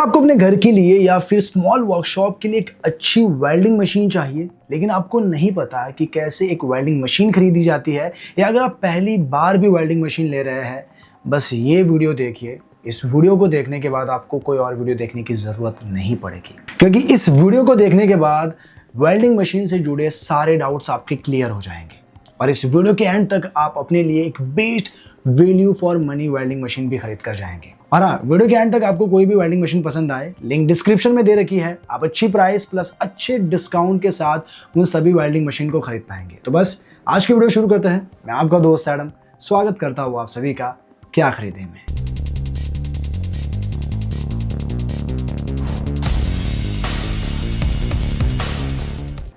आपको अपने घर के लिए या फिर स्मॉल वर्कशॉप के लिए एक अच्छी वेल्डिंग मशीन चाहिए, लेकिन आपको नहीं पता कि कैसे एक वेल्डिंग मशीन खरीदी जाती है, या अगर आप पहली बार भी वेल्डिंग मशीन ले रहे हैं, बस ये वीडियो देखिए। इस वीडियो को देखने के बाद आपको कोई और वीडियो देखने की ज़रूरत नहीं पड़ेगी, क्योंकि इस वीडियो को देखने के बाद वेल्डिंग मशीन से जुड़े सारे डाउट्स आपके क्लियर हो जाएंगे। और इस वीडियो के एंड तक आप अपने लिए एक best value for money welding machine भी खरीद कर जाएंगे। और हाँ, वीडियो के एंड तक आपको कोई भी वेल्डिंग मशीन पसंद आए, लिंक डिस्क्रिप्शन में दे रखी है। आप अच्छी प्राइस प्लस अच्छे डिस्काउंट के साथ उन सभी वेल्डिंग मशीन को खरीद पाएंगे। तो बस आज की वीडियो शुरू करते हैं। मैं आपका दोस्त एडम स्वागत करता हूँ आप सभी का क्या खरीदे में।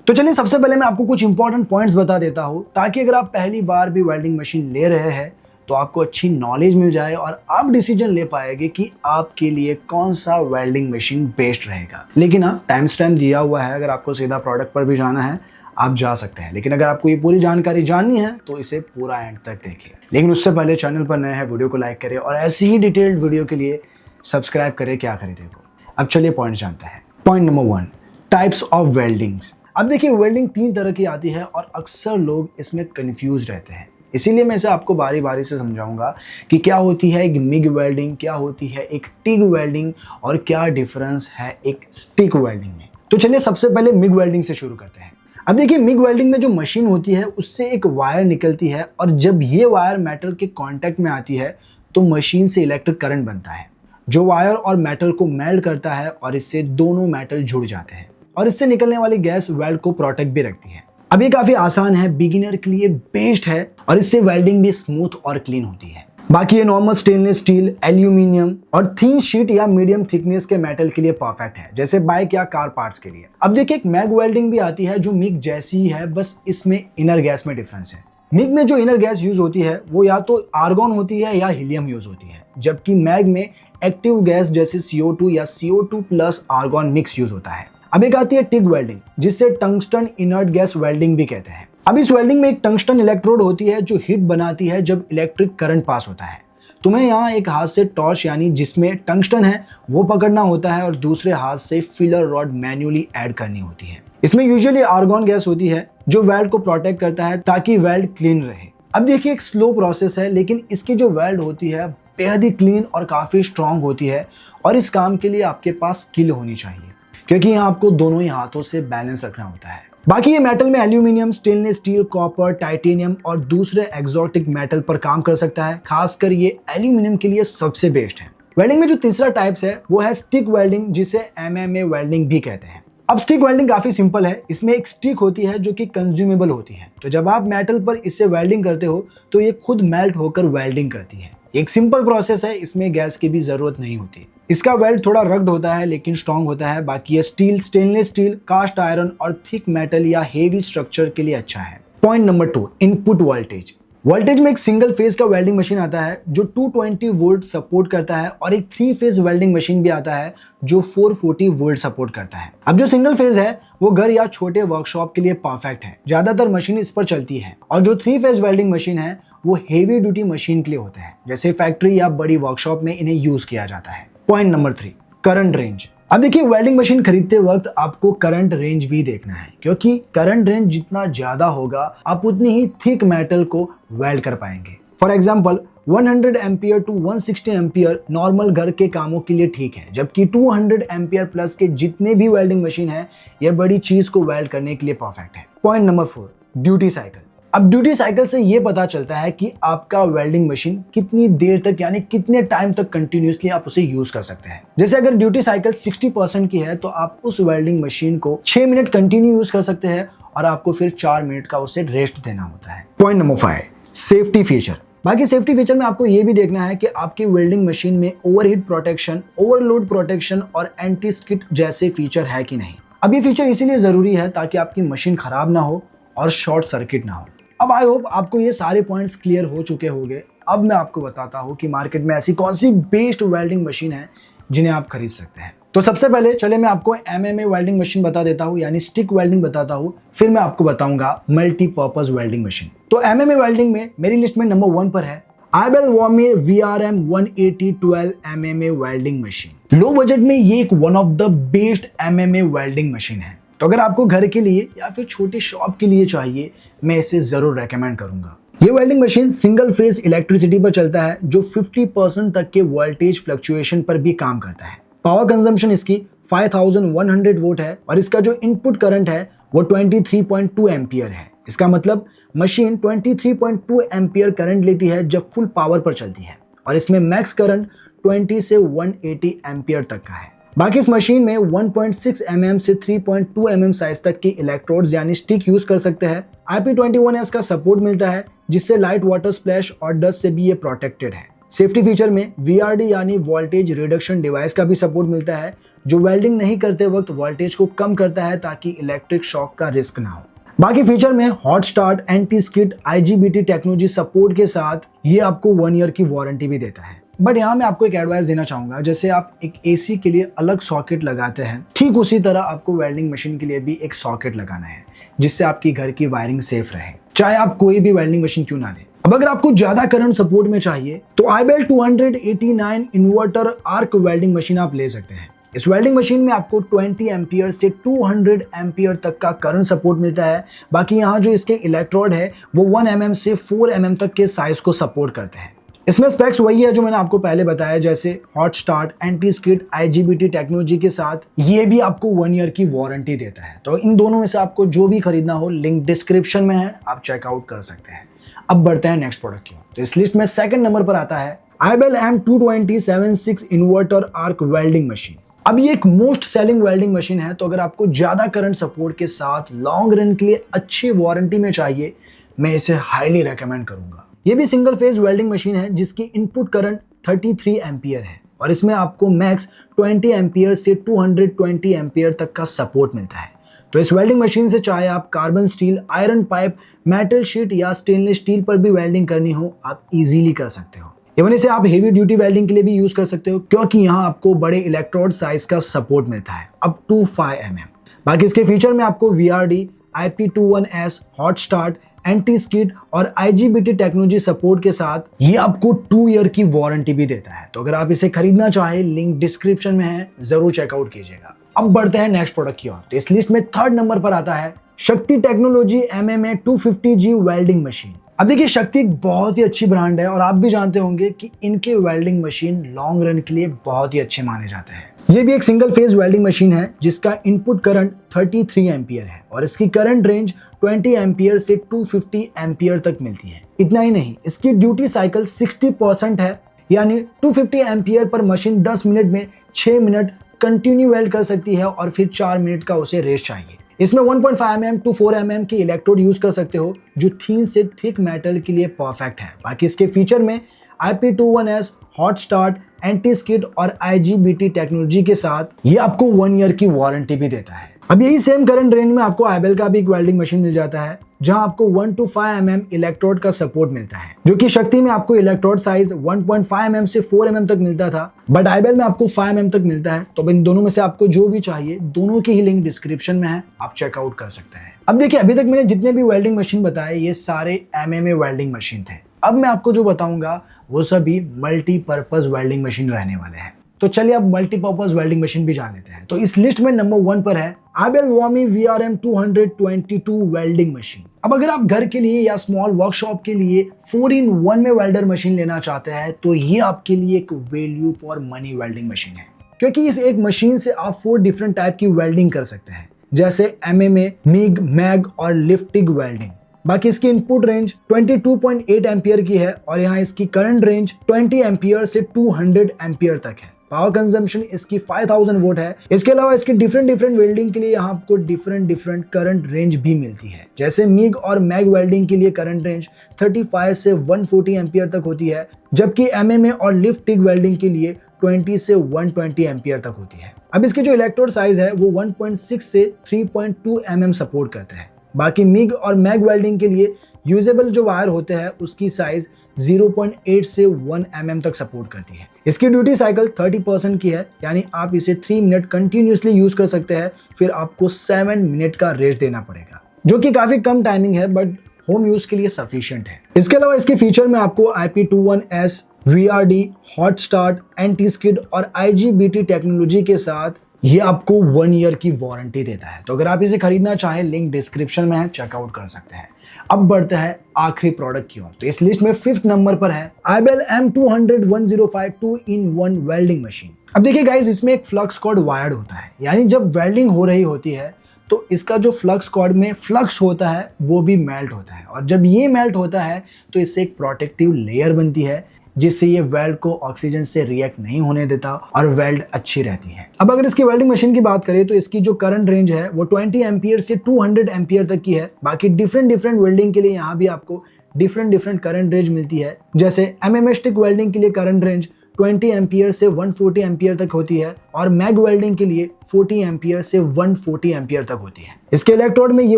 तो चलिए, सबसे पहले मैं आपको कुछ इंपॉर्टेंट पॉइंट्स बता देता हूं, ताकि अगर आप पहली बार भी वेल्डिंग मशीन ले रहे हैं तो आपको अच्छी नॉलेज मिल जाए और आप डिसीजन ले पाएंगे कि आपके लिए कौन सा वेल्डिंग मशीन बेस्ट रहेगा। लेकिन हाँ, टाइम स्टैम्प दिया हुआ है, अगर आपको सीधा प्रोडक्ट पर भी जाना है आप जा सकते हैं, लेकिन अगर आपको ये पूरी जानकारी जाननी है तो इसे पूरा एंड तक देखिए। लेकिन उससे पहले चैनल पर नए हैं, वीडियो को लाइक करें और ऐसी ही डिटेल्ड वीडियो के लिए सब्सक्राइब करें क्या खरीदे को। अब चलिए पॉइंट जानते हैं। Point number 1, types of weldings. अब देखिए, वेल्डिंग 3 तरह की आती है और अक्सर लोग इसमें कंफ्यूज रहते हैं। इसीलिए मैं इसे आपको बारी बारी से समझाऊंगा कि क्या होती है एक मिग वेल्डिंग, क्या होती है एक टिग वेल्डिंग और क्या डिफरेंस है एक स्टिक वेल्डिंग में। तो चलिए सबसे पहले मिग वेल्डिंग से शुरू करते हैं। अब देखिए, मिग वेल्डिंग में जो मशीन होती है उससे एक वायर निकलती है, और जब ये वायर मेटल के कांटेक्ट में आती है तो मशीन से इलेक्ट्रिक करंट बनता है, जो वायर और मेटल को मेल्ट करता है और इससे दोनों मेटल जुड़ जाते हैं, और इससे निकलने वाली गैस वेल्ड को प्रोटेक्ट भी रखती है। अब ये काफी आसान है, बिगिनर के लिए बेस्ट है, और इससे वेल्डिंग भी स्मूथ और क्लीन होती है। बाकी ये नॉर्मल स्टेनलेस स्टील, एल्यूमिनियम और थिन शीट या मीडियम थिकनेस के मेटल के लिए परफेक्ट है, जैसे बाइक या कार पार्ट्स के लिए। अब देखिए, एक मैग वेल्डिंग भी आती है जो मिग जैसी ही है, बस इसमें इनर गैस में डिफरेंस है। मिग में जो इनर गैस यूज होती है वो या तो आर्गॉन होती है या हीलियम यूज होती है, जबकि मैग में एक्टिव गैस जैसे CO2 या CO2 plus argon mix use होता है। अब एक आती है टिग वेल्डिंग, जिसे टंगस्टन इनर्ट गैस वेल्डिंग भी कहते हैं। अब इस वेल्डिंग में एक टंगस्टन इलेक्ट्रोड होती है जो हीट बनाती है जब इलेक्ट्रिक करंट पास होता है। तुम्हें यहाँ एक हाथ से टॉर्च यानी जिसमें टंगस्टन है वो पकड़ना होता है, और दूसरे हाथ से फिलर रॉड मैन्युअली ऐड करनी होती है। इसमें यूजुअली आर्गॉन गैस होती है जो वेल्ड को प्रोटेक्ट करता है ताकि वेल्ड क्लीन रहे। अब देखिए, एक स्लो प्रोसेस है, लेकिन इसकी जो वेल्ड होती है बेहद ही क्लीन और काफी स्ट्रांग होती है, और इस काम के लिए आपके पास स्किल होनी चाहिए, क्योंकि यहाँ आपको दोनों ही हाथों से बैलेंस रखना होता है। बाकी ये मेटल में aluminium, stainless steel, copper, titanium और दूसरे एक्सोटिक मेटल पर काम कर सकता है। खासकर ये एल्यूमिनियम के लिए सबसे बेस्ट है। वेल्डिंग में जो तीसरा टाइप्स है वो है स्टिक वेल्डिंग, जिसे MMA वेल्डिंग भी कहते हैं। अब स्टिक वेल्डिंग काफी सिंपल है। इसमें एक स्टिक होती है जो कि कंज्यूमेबल होती है, तो जब आप मेटल पर इससे वेल्डिंग करते हो तो ये खुद मेल्ट होकर वेल्डिंग करती है। एक सिंपल प्रोसेस है, इसमें गैस की भी जरूरत नहीं होती। इसका वेल्ड थोड़ा रग्ड होता है लेकिन स्ट्रांग होता है। बाकी ये steel, stainless steel, cast iron और थिक मेटल या हेवी स्ट्रक्चर के लिए अच्छा है। Point number 2, input voltage. Voltage में एक सिंगल फेज का वेल्डिंग मशीन आता है जो 220 वोल्ट सपोर्ट करता है, और एक 3 फेज वेल्डिंग मशीन भी आता है जो 440 वोल्ट सपोर्ट करता है। अब जो सिंगल फेज है वो घर या छोटे वर्कशॉप के लिए परफेक्ट है, ज्यादातर मशीन इस पर चलती है। और जो 3 फेज वेल्डिंग मशीन है वो हेवी ड्यूटी मशीन के लिए होता है, जैसे फैक्ट्री या बड़ी वर्कशॉप में इन्हें यूज किया जाता है। Point number 3, current range. अब देखिए, वेल्डिंग मशीन खरीदते वक्त आपको करंट रेंज भी देखना है, क्योंकि करंट रेंज जितना ज्यादा होगा आप उतनी ही थिक मेटल को वेल्ड कर पाएंगे। For example 100 ampere to 160 ampere normal घर के कामों के लिए ठीक है, जबकि 200 एम्पियर प्लस के जितने भी वेल्डिंग मशीन है ये बड़ी चीज को वेल्ड करने के लिए परफेक्ट है। Point number 4, duty cycle. अब ड्यूटी साइकिल से ये पता चलता है कि आपका वेल्डिंग मशीन कितनी देर तक यानी कितने टाइम तक कंटिन्यूअसली आप उसे यूज कर सकते हैं। जैसे अगर ड्यूटी साइकिल 60% की है तो आप उस वेल्डिंग मशीन को 6 मिनट कंटिन्यू यूज कर सकते हैं, और आपको फिर 4 मिनट का उसे रेस्ट देना होता है। Point number 5, safety feature. बाकी सेफ्टी फीचर में आपको ये भी देखना है कि आपकी वेल्डिंग मशीन में ओवरहीट प्रोटेक्शन, ओवरलोड प्रोटेक्शन और एंटी स्किड जैसे फीचर है कि नहीं। अब ये फीचर इसीलिए जरूरी है ताकि आपकी मशीन खराब ना हो और शॉर्ट सर्किट ना हो। अब आई होप आपको ये सारे पॉइंट्स क्लियर हो चुके होंगे। अब मैं आपको बताता हूँ कि मार्केट में ऐसी कौन सी बेस्ट वेल्डिंग मशीन है जिन्हें आप खरीद सकते हैं। तो सबसे पहले चले मैं आपको MMA वेल्डिंग मशीन बता देता हूँ, यानी स्टिक वेल्डिंग बताता हूँ, फिर मैं आपको बताऊंगा मल्टीपर्पज वेल्डिंग मशीन। तो MMA वेल्डिंग में मेरी लिस्ट में नंबर 1 पर है iBell वॉमी VRM 180 12 MMA welding machine. Low budget में ये एक one of the best MMA welding machine है। तो अगर आपको घर के लिए या फिर छोटी शॉप के लिए चाहिए, मैं इसे जरूर रेकमेंड करूंगा। ये welding machine single phase electricity पर चलता है, जो 50% तक के वोल्टेज फ्लक्चुएशन पर भी काम करता है। पावर कंजम्पशन इसकी 5100 वोट है और इसका जो इनपुट करंट है वो 23.2 एम्पियर है। इसका मतलब मशीन 23.2 एम्पियर करंट लेती है जब फुल पावर पर चलती है, और इसमें मैक्स करंट 20 से 180 एम्पियर तक का है। बाकी इस मशीन में 1.6 mm से 3.2 mm साइज तक की इलेक्ट्रोड्स यानी स्टिक यूज कर सकते हैं। IP21S का सपोर्ट मिलता है, जिससे लाइट वाटर स्प्लैश और डस्ट से भी ये प्रोटेक्टेड है। सेफ्टी फीचर में VRD यानी वोल्टेज रिडक्शन डिवाइस का भी सपोर्ट मिलता है, जो वेल्डिंग नहीं करते वक्त वोल्टेज को कम करता है ताकि इलेक्ट्रिक शॉक का रिस्क ना हो। बाकी फीचर में hot start, anti skid, IGBT technology support के साथ ये आपको 1 ईयर की वारंटी भी देता है। बट यहाँ मैं आपको एक एडवाइस देना चाहूंगा, जैसे आप एक AC के लिए अलग सॉकेट लगाते हैं, ठीक उसी तरह आपको वेल्डिंग मशीन के लिए भी एक सॉकेट लगाना है, जिससे आपकी घर की वायरिंग सेफ रहे, चाहे आप कोई भी वेल्डिंग मशीन क्यों ना लें। अब अगर आपको ज्यादा करंट सपोर्ट में चाहिए तो iBell 289 inverter arc welding machine आप ले सकते हैं। इस वेल्डिंग मशीन में आपको 20 एम्पियर से 200 एम्पियर तक का करंट सपोर्ट मिलता है। बाकी यहाँ जो इसके इलेक्ट्रोड है वो 1 mm से 4 mm तक के साइज को सपोर्ट करते हैं। इसमें स्पेक्स वही है जो मैंने आपको पहले बताया, जैसे hot start, anti skid, IGBT technology के साथ ये भी आपको 1 ईयर की वारंटी देता है। तो इन दोनों में से आपको जो भी खरीदना हो, लिंक डिस्क्रिप्शन में है, आप चेकआउट कर सकते हैं। अब बढ़ते हैं नेक्स्ट प्रोडक्ट की ओर। तो इस लिस्ट में सेकंड नंबर पर आता है iBell M22076 inverter arc welding machine. अब ये एक मोस्ट सेलिंग वेल्डिंग मशीन है, तो अगर आपको ज्यादा करंट सपोर्ट के साथ लॉन्ग रन के लिए अच्छी वारंटी में चाहिए, मैं इसे हाईली रेकमेंड करूंगा। ये भी सिंगल फेज वेल्डिंग मशीन है, जिसकी इनपुट करंट 33 एम्पियर है और इसमें आपको मैक्स 20 एम्पियर से 220 एम्पियर तक का सपोर्ट मिलता है। तो इस वेल्डिंग मशीन से चाहे आप carbon steel, iron pipe, metal sheet या स्टेनलेस स्टील पर भी वेल्डिंग करनी हो, आप इजीली कर सकते हो। इवन इसे आप हेवी ड्यूटी वेल्डिंग के लिए भी यूज कर सकते हो, क्योंकि यहाँ आपको बड़े इलेक्ट्रोड साइज का सपोर्ट मिलता है, अप टू 5 mm। बाकी इसके फीचर में आपको VRD, IP21S, hot start, anti skid और IGBT टेक्नोलॉजी सपोर्ट के साथ ये आपको 2 ईयर की वारंटी भी देता है। तो अगर आप इसे खरीदना चाहें, लिंक डिस्क्रिप्शन में है, जरूर चेकआउट कीजिएगा। अब बढ़ते हैं नेक्स्ट प्रोडक्ट की ओर। तो इस लिस्ट में थर्ड नंबर पर आता है शक्ति technology MMA 250G welding machine. अब देखिए, शक्ति एक बहुत ही अच्छी ब्रांड है और आप भी जानते होंगे कि इनके वेल्डिंग मशीन लॉन्ग रन के लिए बहुत ही अच्छे माने जाते हैं। ये भी एक सिंगल फेज वेल्डिंग मशीन है, जिसका इनपुट करंट 33 एम्पियर है और इसकी करंट रेंज 20 एम्पियर से 250 एम्पियर तक मिलती है। इतना ही नहीं, इसकी ड्यूटी साइकिल 60% है, यानी 250 एम्पियर पर मशीन 10 मिनट में 6 मिनट कंटिन्यू वेल्ड कर सकती है और फिर 4 मिनट का उसे रेस्ट चाहिए। इसमें 1.5 mm to 4 mm की इलेक्ट्रोड यूज कर सकते हो, जो थीन से थिक मेटल के लिए परफेक्ट है। बाकी इसके फीचर में IP21S, hot start, anti skid और IGBT टेक्नोलॉजी के साथ ये आपको 1 ईयर की वारंटी भी देता है। अब यही सेम करंट रेंज में आपको आईबेल का भी एक वेल्डिंग मशीन मिल जाता है, जहां आपको 1 to 5 mm इलेक्ट्रोड का सपोर्ट मिलता है, जो कि शक्ति में आपको इलेक्ट्रोड साइज 1.5 mm से 4 mm तक मिलता था, बट आईबेल में आपको 5 mm तक मिलता है। तो इन दोनों में से आपको जो भी चाहिए, दोनों की ही लिंक डिस्क्रिप्शन में है, आप चेकआउट कर सकते हैं। अब देखिए, अभी तक मैंने जितने भी वेल्डिंग मशीन बताए, ये सारे MMA वेल्डिंग मशीन थे। अब मैं आपको जो बताऊंगा वो सभी मल्टीपर्पज वेल्डिंग मशीन रहने वाले हैं। तो चलिए अब मल्टीपर्पज वेल्डिंग मशीन भी जान लेते हैं। तो इस लिस्ट में नंबर 1 पर है आईबेल वॉमी VRM 222 वेल्डिंग मशीन। अब अगर आप घर के लिए या स्मॉल वर्कशॉप के लिए 4-in-1 में वेल्डर मशीन लेना चाहते हैं, तो ये आपके लिए एक value for money welding machine है, क्योंकि इस एक मशीन से आप 4 डिफरेंट टाइप की वेल्डिंग कर सकते हैं, जैसे MMA, MIG, मैग और लिफ्टिग वेल्डिंग। बाकी इसकी इनपुट रेंज 22.8 एम्पियर की है और यहाँ इसकी करंट रेंज 20 एम्पियर से 200 एम्पियर तक है। पावर कंजम्पशन इसकी 5000 वोट है। इसके अलावा इसकी डिफरेंट वेल्डिंग के लिए यहाँ आपको डिफरेंट करंट रेंज भी मिलती है, जैसे मिग और मैग वेल्डिंग के लिए करंट रेंज 35 से 140 एम्पियर तक होती है, जबकि MMA और लिफ्ट टिग वेल्डिंग के लिए 20 से 120 एम्पियर तक होती है। अब इसकी जो इलेक्ट्रोड साइज है वो 1.6 से 3.2 mm सपोर्ट करता है। बाकी मिग और मैग वेल्डिंग के लिए यूजेबल जो वायर होते हैं उसकी साइज 0.8 से 1 mm तक सपोर्ट करती है। इसकी ड्यूटी साइकिल 30% की है, यानी आप इसे 3 मिनट कंटिन्यूसली यूज कर सकते हैं, फिर आपको 7 मिनट का रेस्ट देना पड़ेगा, जो कि काफी कम टाइमिंग है, बट होम यूज के लिए सफिशिएंट है। इसके अलावा इसके फीचर में आपको IP21S, VRD, hot start, anti skid और IGBT टेक्नोलॉजी के साथ ये आपको 1 ईयर की वारंटी देता है। तो अगर आप इसे खरीदना चाहें, लिंक डिस्क्रिप्शन में है, चेकआउट कर सकते हैं। अब बढ़ते हैं आखिरी प्रोडक्ट की ओर। तो इस लिस्ट में 5th नंबर पर है ABEL M200-1052 2-in-1 welding machine. अब देखिए गाइस, इसमें एक फ्लक्स कॉर्ड वायर्ड होता है, यानी जब वेल्डिंग हो रही होती है तो इसका जो फ्लक्स कॉर्ड में फ्लक्स होता है वो भी मेल्ट होता है, और जब ये मेल्ट होता है तो इससे एक प्रोटेक्टिव लेयर बनती है जिससे ये वेल्ड को ऑक्सीजन से रिएक्ट नहीं होने देता और वेल्ड अच्छी रहती है। अब अगर इसकी वेल्डिंग मशीन की बात करें तो इसकी जो करंट रेंज है वो 20 एम्पियर से 200 एम्पियर तक की है। बाकी डिफरेंट वेल्डिंग के लिए यहाँ भी आपको डिफरेंट करंट रेंज मिलती है। जैसे MM स्टिक वेल्डिंग के लिए करंट रेंज 20 एम्पियर से 140 एम्पियर तक होती है और मैग वेल्डिंग के लिए 40 एम्पियर से 140 एम्पियर तक होती है। इसके इलेक्ट्रोड में ये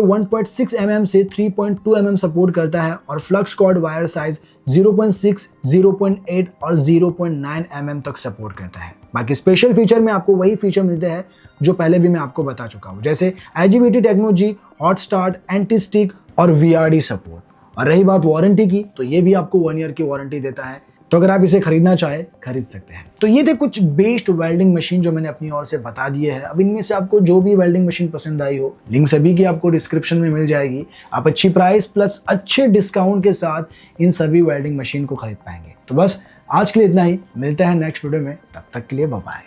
1.6 mm से 3.2 mm सपोर्ट करता है और फ्लक्स कॉर्ड वायर साइज 0.6, 0.8 और 0.9 mm तक सपोर्ट करता है। बाकी स्पेशल फीचर में आपको वही फीचर मिलते हैं जो पहले भी मैं आपको बता चुका हूँ, जैसे IGBT technology, hot start, anti stick और VRD सपोर्ट। और रही बात वारंटी की, तो ये भी आपको 1 ईयर की वारंटी देता है। तो अगर आप इसे खरीदना चाहे, खरीद सकते हैं। तो ये थे कुछ बेस्ट वेल्डिंग मशीन जो मैंने अपनी ओर से बता दिए हैं। अब इनमें से आपको जो भी वेल्डिंग मशीन पसंद आई हो, लिंक सभी की आपको डिस्क्रिप्शन में मिल जाएगी। आप अच्छी प्राइस प्लस अच्छे डिस्काउंट के साथ इन सभी वेल्डिंग मशीन को खरीद पाएंगे। तो बस आज के लिए इतना ही, मिलते हैं नेक्स्ट वीडियो में, तब तक के लिए बाय बाय।